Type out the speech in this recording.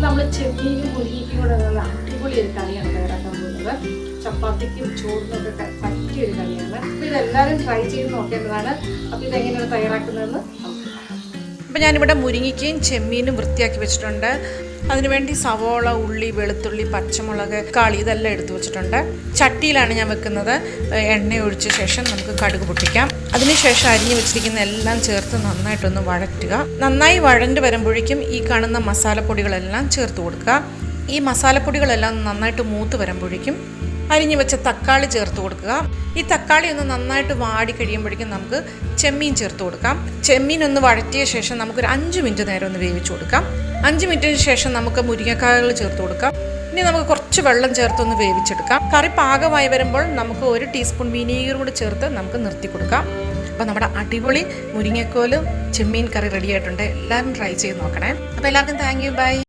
നമ്മൾ ചെമ്മീനും മുരിങ്ങയ്ക്കും കൂടെ നല്ല അടിപൊളി ഒരു കറിയാണ് തയ്യാറാക്കാൻ പോകുന്നത്. ചപ്പാത്തിക്കും ചോറിനൊക്കെ പറ്റിയൊരു കറിയാണ്. അപ്പോൾ ഇതെല്ലാവരും ട്രൈ ചെയ്ത് നോക്കേണ്ടതാണ്. അപ്പോൾ ഇതെങ്ങനെയാണ് തയ്യാറാക്കുന്നതെന്ന് നമുക്ക്. അപ്പോൾ ഞാനിവിടെ മുരിങ്ങയ്ക്കയും ചെമ്മീനും വൃത്തിയാക്കി വെച്ചിട്ടുണ്ട്. അതിനുവേണ്ടി സവോള, ഉള്ളി, വെളുത്തുള്ളി, പച്ചമുളക്, തക്കാളി ഇതെല്ലാം എടുത്തു വെച്ചിട്ടുണ്ട്. ചട്ടിയിലാണ് ഞാൻ വെക്കുന്നത്. എണ്ണ ഒഴിച്ച ശേഷം നമുക്ക് കടുക് പൊട്ടിക്കാം. അതിനുശേഷം അരിഞ്ഞു വെച്ചിരിക്കുന്ന എല്ലാം ചേർത്ത് നന്നായിട്ടൊന്ന് വഴറ്റുക. നന്നായി വഴണ്ട് വരുമ്പോഴേക്കും ഈ കാണുന്ന മസാലപ്പൊടികളെല്ലാം ചേർത്ത് കൊടുക്കുക. ഈ മസാലപ്പൊടികളെല്ലാം നന്നായിട്ട് മൂത്ത് വരുമ്പോഴേക്കും അരിഞ്ഞു വെച്ച തക്കാളി ചേർത്ത് കൊടുക്കുക. ഈ തക്കാളി ഒന്ന് നന്നായിട്ട് വാടി കഴിയുമ്പോഴേക്കും നമുക്ക് ചെമ്മീൻ ചേർത്ത് കൊടുക്കാം. ചെമ്മീൻ ഒന്ന് വഴറ്റിയ ശേഷം നമുക്കൊരു 5 മിനിറ്റ് നേരം ഒന്ന് വേവിച്ച് കൊടുക്കാം. 5 മിനിറ്റിന് ശേഷം നമുക്ക് മുരിങ്ങക്കായകൾ ചേർത്ത് കൊടുക്കാം. ഇനി നമുക്ക് കുറച്ച് വെള്ളം ചേർത്തൊന്ന് വേവിച്ചെടുക്കാം. കറി പാകമായി വരുമ്പോൾ നമുക്ക് 1 ടീസ്പൂൺ വിനീഗർ കൂടി ചേർത്ത് നമുക്ക് നിർത്തി കൊടുക്കാം. അപ്പോൾ നമ്മുടെ അടിപൊളി മുരിങ്ങക്കോലും ചെമ്മീൻ കറി റെഡി ആയിട്ടുണ്ട്. എല്ലാവരും ട്രൈ ചെയ്ത് നോക്കണേ. അപ്പോൾ എല്ലാവർക്കും താങ്ക് യു, ബൈ.